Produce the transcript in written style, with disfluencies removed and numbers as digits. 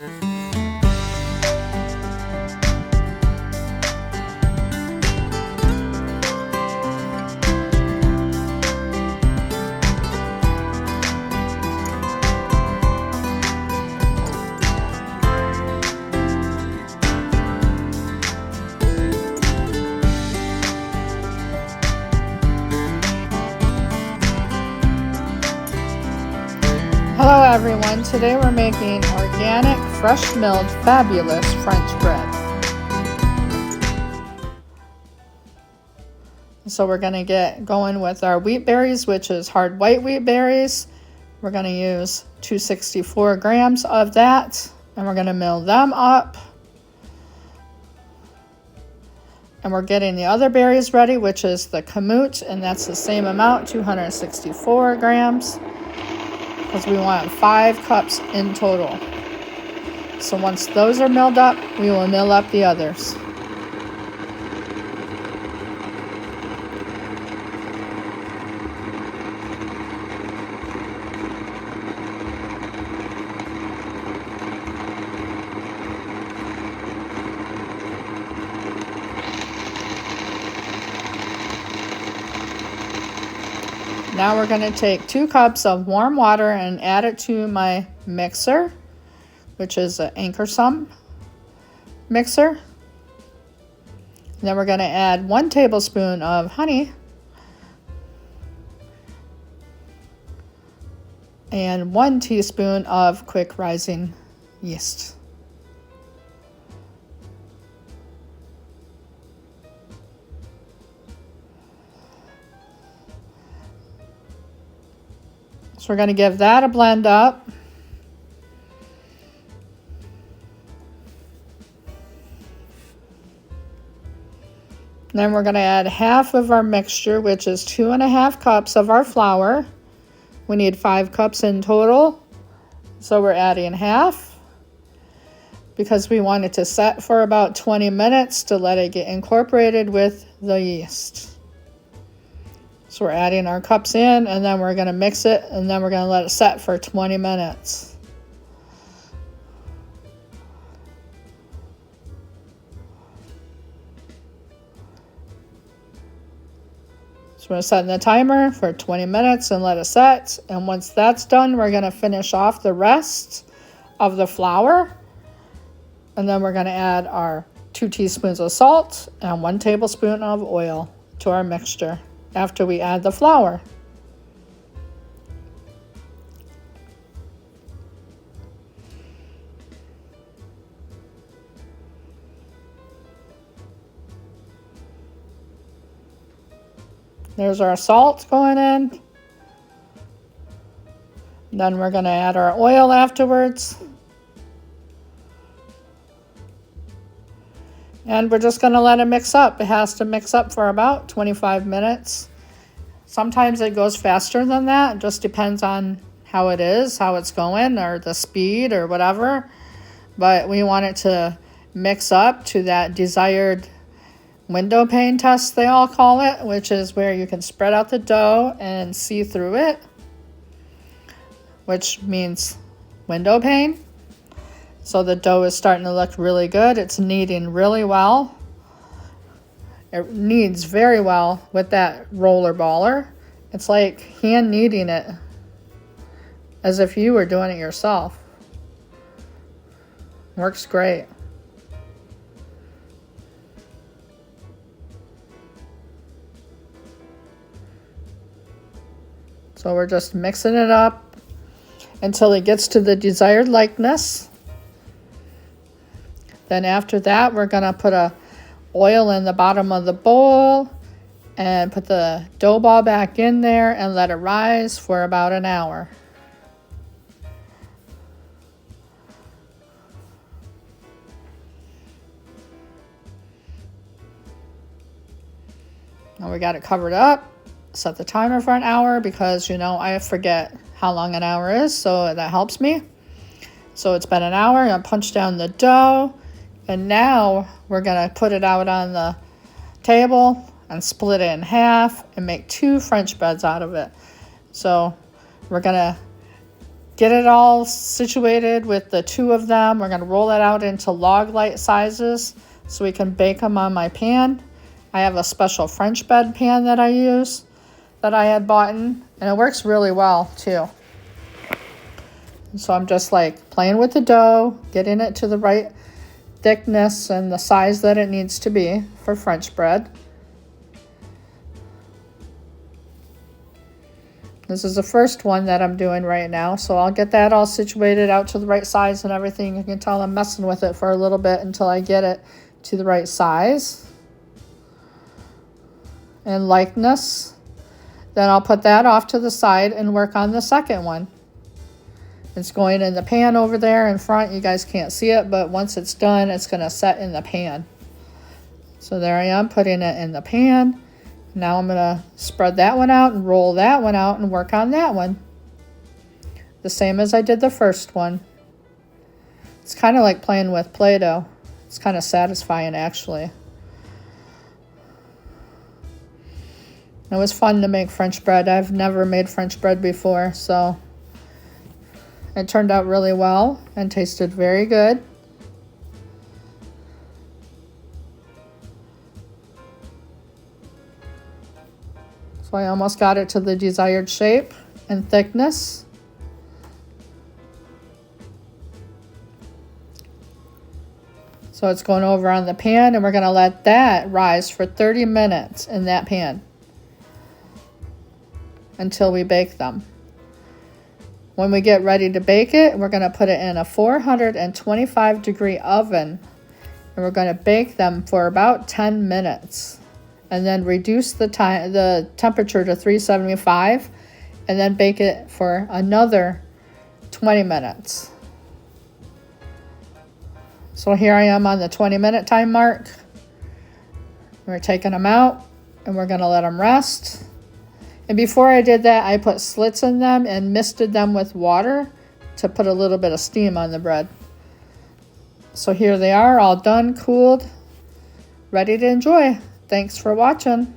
Hello everyone, today we're making organic, fresh milled, fabulous French bread. So we're going to get going with our wheat berries, which is hard white wheat berries. We're going to use 264 grams of that, and we're going to mill them up. And we're getting the other berries ready, which is the Kamut, and that's the same amount, 264 grams. Because we want 5 cups in total. So once those are milled up, we will mill up the others. Now we're going to take 2 cups of warm water and add it to my mixer, which is an Anchor-Some mixer. And then we're going to add 1 tablespoon of honey and 1 teaspoon of quick rising yeast. So we're going to give that a blend up. Then we're going to add half of our mixture, which is 2.5 cups of our flour. We need 5 cups in total, so we're adding half because we want it to set for about 20 minutes to let it get incorporated with the yeast. So we're adding our cups in, and then we're going to mix it, and then we're going to let it set for 20 minutes. So we're setting the timer for 20 minutes and let it set. And once that's done, we're going to finish off the rest of the flour. And then we're going to add our 2 teaspoons of salt and 1 tablespoon of oil to our mixture after we add the flour. There's our salt going in. Then we're going to add our oil afterwards. And we're just going to let it mix up. It has to mix up for about 25 minutes. Sometimes it goes faster than that. It just depends on how it is, how it's going, or the speed or whatever. But we want it to mix up to that desired window pane test, they all call it, which is where you can spread out the dough and see through it, which means window pane. So the dough is starting to look really good. It's kneading really well. It kneads very well with that roller baller. It's like hand kneading it as if you were doing it yourself. Works great. So we're just mixing it up until it gets to the desired likeness. Then after that, we're going to put a oil in the bottom of the bowl and put the dough ball back in there and let it rise for about an hour. Now we got it covered up. Set the timer for an hour because, I forget how long an hour is, so that helps me. So it's been an hour. I punched down the dough, and now we're going to put it out on the table and split it in half and make 2 French breads out of it. So we're going to get it all situated with the 2 of them. We're going to roll it out into log light sizes so we can bake them on my pan. I have a special French bed pan that I use that I had bought in, and it works really well too. And so I'm just like playing with the dough, getting it to the right thickness and the size that it needs to be for French bread. This is the first one that I'm doing right now, so I'll get that all situated out to the right size and everything. You can tell I'm messing with it for a little bit until I get it to the right size and likeness. Then I'll put that off to the side and work on the second one. It's going in the pan over there in front. You guys can't see it, but once it's done, it's going to set in the pan. So there I am, putting it in the pan. Now I'm going to spread that one out and roll that one out and work on that one. The same as I did the first one. It's kind of like playing with Play-Doh. It's kind of satisfying, actually. It was fun to make French bread. I've never made French bread before, so it turned out really well and tasted very good. So I almost got it to the desired shape and thickness. So it's going over on the pan, and we're going to let that rise for 30 minutes in that pan until we bake them. When we get ready to bake it, we're going to put it in a 425 degree oven, and we're going to bake them for about 10 minutes. And then reduce the temperature to 375, and then bake it for another 20 minutes. So here I am on the 20-minute time mark. We're taking them out, and we're going to let them rest. And before I did that, I put slits in them and misted them with water to put a little bit of steam on the bread. So here they are, all done, cooled, ready to enjoy. Thanks for watching.